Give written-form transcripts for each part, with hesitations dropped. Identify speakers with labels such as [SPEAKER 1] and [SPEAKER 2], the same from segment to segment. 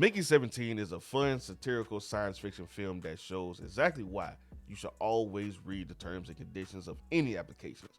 [SPEAKER 1] Mickey 17 is a fun, satirical science fiction film that shows exactly why you should always read the terms and conditions of any applications.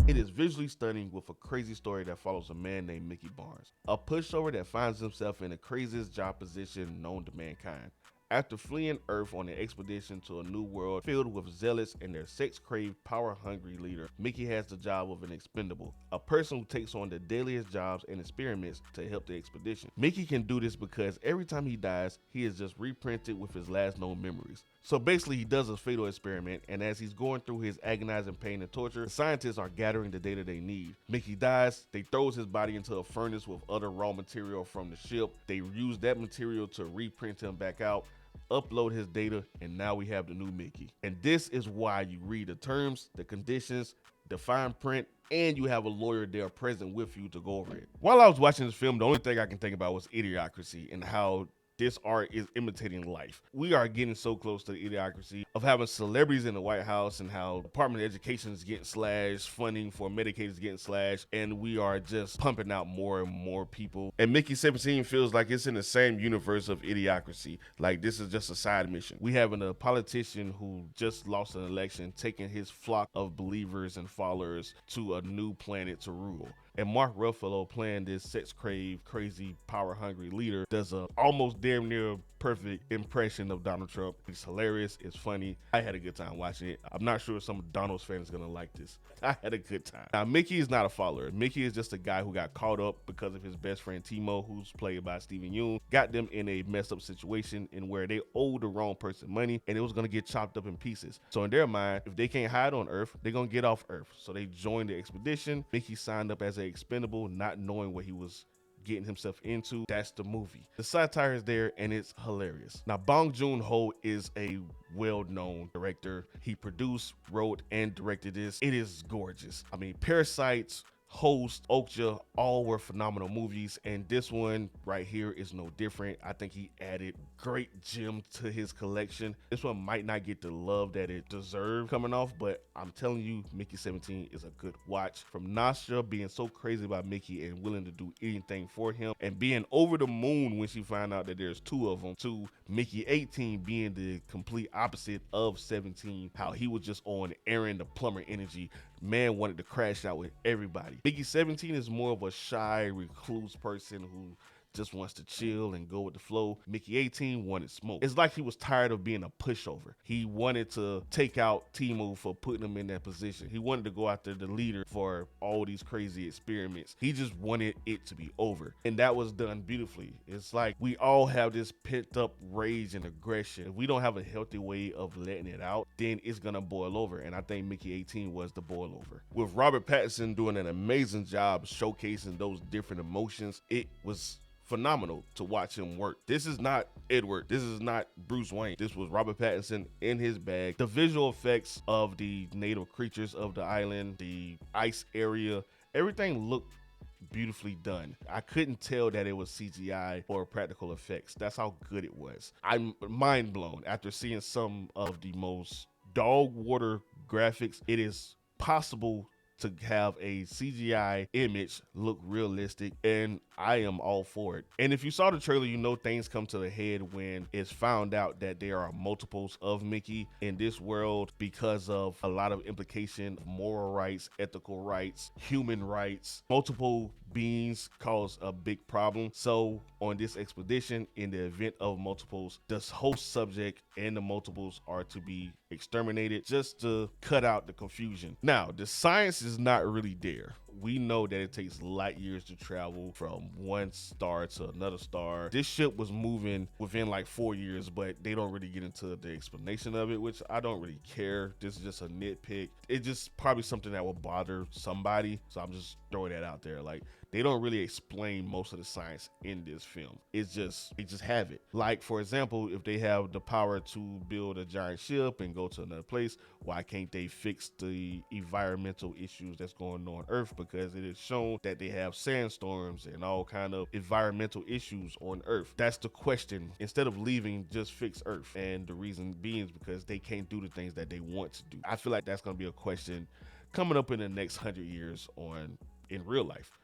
[SPEAKER 1] It is visually stunning with a crazy story that follows a man named Mickey Barnes, a pushover that finds himself in the craziest job position known to mankind. After fleeing Earth on an expedition to a new world filled with zealots and their sex-craved, power-hungry leader, Mickey has the job of an expendable, a person who takes on the deadliest jobs and experiments to help the expedition. Mickey can do this because every time he dies, he is just reprinted with his last known memories. So basically, he does a fatal experiment, and as he's going through his agonizing pain and torture, the scientists are gathering the data they need. Mickey dies, they throws his body into a furnace with other raw material from the ship. They use that material to reprint him back out, upload his data, and now we have the new Mickey. And this is why you read the terms, the conditions, the fine print, and you have a lawyer there present with you to go over it. While I was watching this film, the only thing I can think about was Idiocracy and how this art is imitating life. We are getting so close to the idiocracy of having celebrities in the White House and how Department of Education is getting slashed, funding for Medicaid is getting slashed, and we are just pumping out more and more people. And Mickey 17 feels like it's in the same universe of Idiocracy. Like this is just a side mission. We having a politician who just lost an election, taking his flock of believers and followers to a new planet to rule. And Mark Ruffalo playing this sex-craved, crazy, power-hungry leader does a almost damn near perfect impression of Donald Trump. It's hilarious. It's funny. I had a good time watching it. I'm not sure some Donald's fans are gonna like this. I had a good time. Now, Mickey is not a follower. Mickey is just a guy who got caught up because of his best friend Timo, who's played by Steven Yeun, got them in a messed up situation in where they owed the wrong person money and it was gonna get chopped up in pieces. So in their mind, if they can't hide on Earth, they're gonna get off Earth. So they joined the expedition. Mickey signed up as an expendable, not knowing what he was getting himself into. That's the movie. The satire is there and it's hilarious. Now, Bong Joon-ho is a well-known director. He produced, wrote, and directed this. It is gorgeous. I mean, Parasites, Host, Okja, all were phenomenal movies, and this one right here is no different. I think he added great gems to his collection. This one might not get the love that it deserved coming off, but I'm telling you, Mickey 17 is a good watch. From Nasha being so crazy about Mickey and willing to do anything for him, and being over the moon when she found out that there's two of them, to Mickey 18 being the complete opposite of 17, how he was just on Aaron the plumber energy. Man wanted to crash out with everybody. Mickey 17 is more of a shy, recluse person who just wants to chill and go with the flow. Mickey 18 wanted smoke. It's like he was tired of being a pushover. He wanted to take out Timo for putting him in that position. He wanted to go after the leader for all these crazy experiments. He just wanted it to be over. And that was done beautifully. It's like we all have this pent up rage and aggression. If we don't have a healthy way of letting it out, then it's gonna boil over. And I think Mickey 18 was the boil over. With Robert Pattinson doing an amazing job showcasing those different emotions, it was phenomenal to watch him work. This is not Edward. This is not Bruce Wayne. This was Robert Pattinson in his bag. The visual effects of the native creatures of the island, the ice area, everything looked beautifully done. I couldn't tell that it was CGI or practical effects. That's how good it was. I'm mind blown after seeing some of the most dog water graphics. It is possible to have a CGI image look realistic, and I am all for it. And if you saw the trailer, you know things come to the head when it's found out that there are multiples of Mickey in this world because of a lot of implication of moral rights, ethical rights, human rights. Multiple beings cause a big problem. So on this expedition, in the event of multiples, the host subject and the multiples are to be exterminated just to cut out the confusion. Now, the science is not really there. We know that it takes light years to travel from one star to another star. This ship was moving within like 4 years, but they don't really get into the explanation of it, which I don't really care. This is just a nitpick. It's just probably something that will bother somebody. So I'm just throwing that out there. Like, they don't really explain most of the science in this film. It's just, they just have it. Like, for example, if they have the power to build a giant ship and go to another place, why can't they fix the environmental issues that's going on Earth? Because it is shown that they have sandstorms and all kind of environmental issues on Earth. That's the question. Instead of leaving, just fix Earth. And the reason being is because they can't do the things that they want to do. I feel like that's going to be a question coming up in the next 100 years on in real life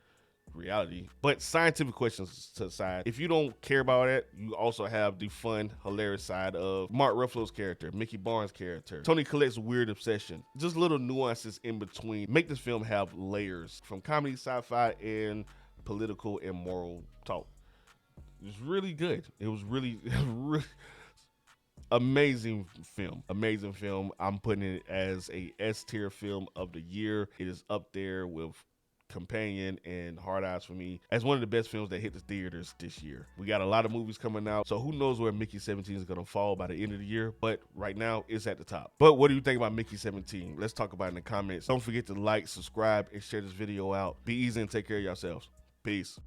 [SPEAKER 1] reality. But scientific questions to the side, if you don't care about that, you also have the fun, hilarious side of Mark Ruffalo's character, Mickey Barnes' character, Toni Collette's weird obsession. Just little nuances in between make this film have layers from comedy, sci-fi, and political and moral talk. It was really good. It was really, really amazing film. Amazing film. I'm putting it as a S tier film of the year. It is up there with Companion and Hard Eyes for me as one of the best films that hit the theaters this year. We got a lot of movies coming out, so who knows where Mickey 17 is going to fall by the end of the year, but right now it's at the top. But what do you think about Mickey 17? Let's talk about it in the comments. Don't forget to like, subscribe, and share this video out. Be easy and take care of yourselves. Peace.